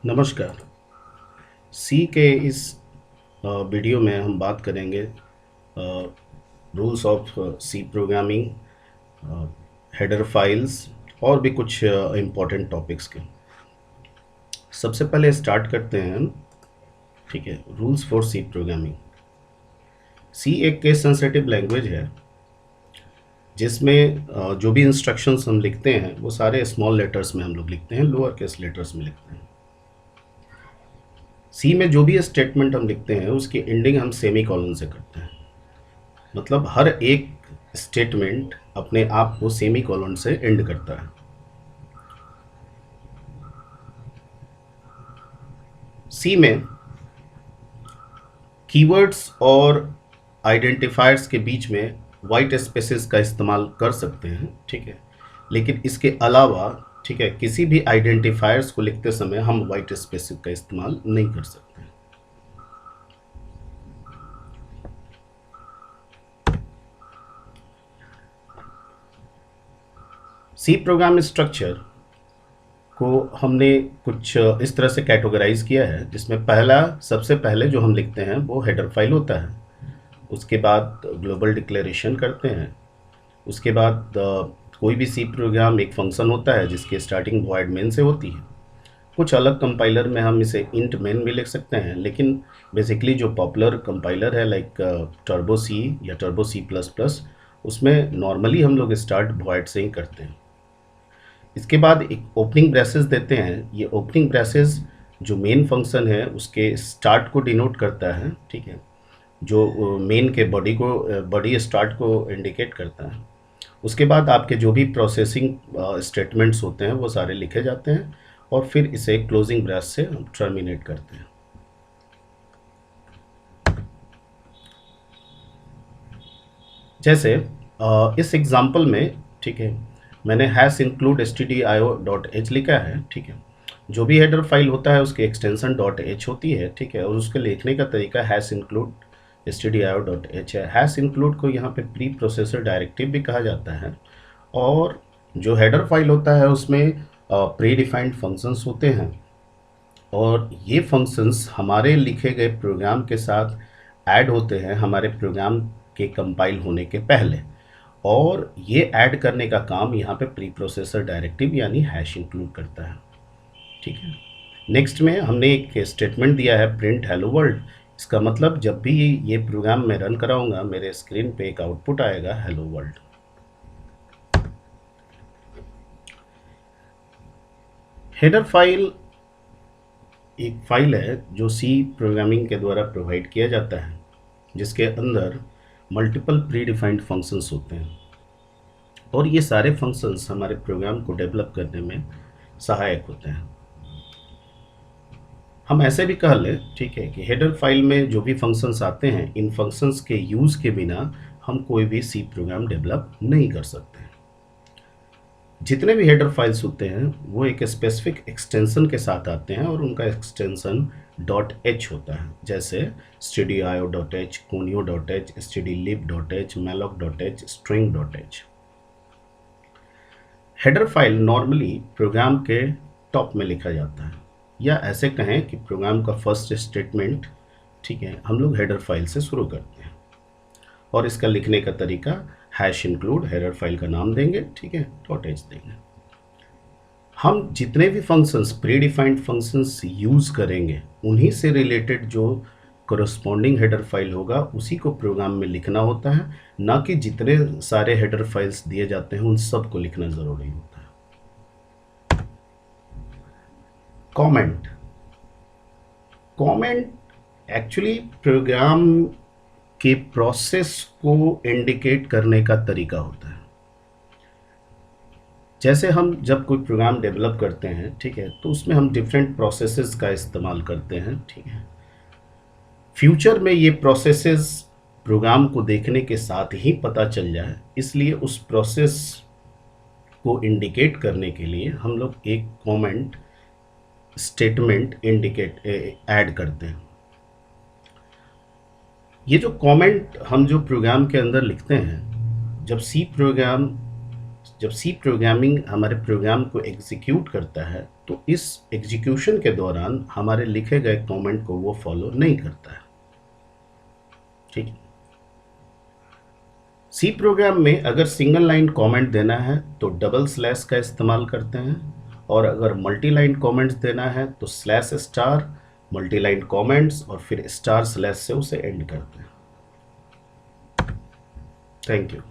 नमस्कार। सी के इस वीडियो में हम बात करेंगे rules of C programming, header files और भी कुछ इम्पोर्टेंट टॉपिक्स के। सबसे पहले स्टार्ट करते हैं हम। ठीक है, रूल्स फॉर सी प्रोग्रामिंग। सी एक केस सेंसिटिव लैंग्वेज है जिसमें जो भी इंस्ट्रक्शंस हम लिखते हैं वो सारे स्मॉल लेटर्स में हम लोग लिखते हैं, लोअर केस लेटर्स में लिखते हैं। सी में जो भी स्टेटमेंट हम लिखते हैं उसकी एंडिंग हम सेमी कॉलन से करते हैं। मतलब हर एक स्टेटमेंट अपने आप को सेमी कॉलन से एंड करता है। सी में कीवर्ड्स और आइडेंटिफायर्स के बीच में वाइट स्पेसेस का इस्तेमाल कर सकते हैं, ठीक है। लेकिन इसके अलावा, ठीक है, किसी भी आइडेंटिफायर्स को लिखते समय हम वाइट स्पेसेस का इस्तेमाल नहीं कर सकते। सी प्रोग्राम स्ट्रक्चर को हमने कुछ इस तरह से कैटेगराइज किया है, जिसमें सबसे पहले जो हम लिखते हैं वो हेडर फाइल होता है। उसके बाद ग्लोबल डिक्लेरेशन करते हैं। उसके बाद कोई भी सी प्रोग्राम एक फंक्शन होता है जिसकी स्टार्टिंग वॉइड मेन से होती है। कुछ अलग कंपाइलर में हम इसे इंट मेन भी लिख सकते हैं, लेकिन बेसिकली जो पॉपुलर कंपाइलर है लाइक टर्बो सी या टर्बो सी प्लस प्लस, उसमें नॉर्मली हम लोग स्टार्ट वॉइड से ही करते हैं। इसके बाद एक ओपनिंग ब्रेसेस देते हैं। ये ओपनिंग ब्रेसेस जो मेन फंक्शन है उसके स्टार्ट को डिनोट करता है, ठीक है। जो मेन के बॉडी स्टार्ट को इंडिकेट करता है। उसके बाद आपके जो भी प्रोसेसिंग स्टेटमेंट्स होते हैं वो सारे लिखे जाते हैं और फिर इसे क्लोजिंग ब्रेस से हम टर्मिनेट करते हैं। जैसे इस एग्जांपल में, ठीक है, मैंने हैश इंक्लूड stdio.h लिखा है, ठीक है। जो भी हेडर फाइल होता है उसकी एक्सटेंशन .h होती है, ठीक है, और उसके लिखने का तरीका हैश इंक्लूड stdio.h है। हैश इंक्लूड को यहाँ पे प्री प्रोसेसर डायरेक्टिव भी कहा जाता है। और जो हेडर फाइल होता है उसमें प्री डिफाइंड फंक्शंस होते हैं और ये फंक्शंस हमारे लिखे गए प्रोग्राम के साथ ऐड होते हैं हमारे प्रोग्राम के कंपाइल होने के पहले। और ये ऐड करने का काम यहाँ पे प्री प्रोसेसर डायरेक्टिव यानी हैश इंक्लूड करता है, ठीक है। नेक्स्ट में हमने एक स्टेटमेंट दिया है प्रिंट हेलो वर्ल्ड। इसका मतलब जब भी ये प्रोग्राम मैं रन कराऊंगा मेरे स्क्रीन पे एक आउटपुट आएगा हेलो वर्ल्ड। हेडर फाइल एक फाइल है जो सी प्रोग्रामिंग के द्वारा प्रोवाइड किया जाता है, जिसके अंदर मल्टीपल प्री डिफाइंड फंक्शंस होते हैं और ये सारे फंक्शंस हमारे प्रोग्राम को डेवलप करने में सहायक होते हैं। हम ऐसे भी कह लें, ठीक है, कि हेडर फाइल में जो भी फंक्शंस आते हैं, इन फंक्शंस के यूज़ के बिना हम कोई भी सी प्रोग्राम डेवलप नहीं कर सकते। जितने भी हेडर फाइल्स होते हैं वो एक स्पेसिफिक एक्सटेंशन के साथ आते हैं और उनका एक्सटेंशन .h होता है, जैसे stdio.h, conio.h, stdlib.h, malloc.h, string.h। Header file normally program के टॉप में लिखा जाता है, या ऐसे कहें कि प्रोग्राम का फर्स्ट स्टेटमेंट, ठीक है, हम लोग हेडर फाइल से शुरू करते हैं और इसका लिखने का तरीका हैश इंक्लूड हेडर फाइल का नाम देंगे, ठीक है, .h देंगे। हम जितने भी functions pre defined functions use करेंगे उन्हीं से रिलेटेड जो कोरस्पॉन्डिंग हेडर फाइल होगा उसी को प्रोग्राम में लिखना होता है, ना कि जितने सारे हेडर फाइल्स दिए जाते हैं उन सब को लिखना ज़रूरी होता है। कमेंट कमेंट एक्चुअली प्रोग्राम के प्रोसेस को इंडिकेट करने का तरीका होता है। जैसे हम जब कोई प्रोग्राम डेवलप करते हैं, ठीक है, तो उसमें हम डिफरेंट प्रोसेसेस का इस्तेमाल करते हैं, ठीक है। फ्यूचर में ये प्रोसेसेस प्रोग्राम को देखने के साथ ही पता चल जाए, इसलिए उस प्रोसेस को इंडिकेट करने के लिए हम लोग एक कमेंट स्टेटमेंट ऐड करते हैं। ये जो कमेंट हम जो प्रोग्राम के अंदर लिखते हैं, जब सी प्रोग्रामिंग हमारे प्रोग्राम को एग्जीक्यूट करता है तो इस एग्जीक्यूशन के दौरान हमारे लिखे गए कमेंट को वो फॉलो नहीं करता है। ठीक है। सी प्रोग्राम में अगर सिंगल लाइन कमेंट देना है तो डबल स्लैश का इस्तेमाल करते हैं, और अगर मल्टी लाइन कमेंट्स देना है तो slash star, multi line comments और फिर स्टार स्लैश से उसे एंड करते हैं। Thank you.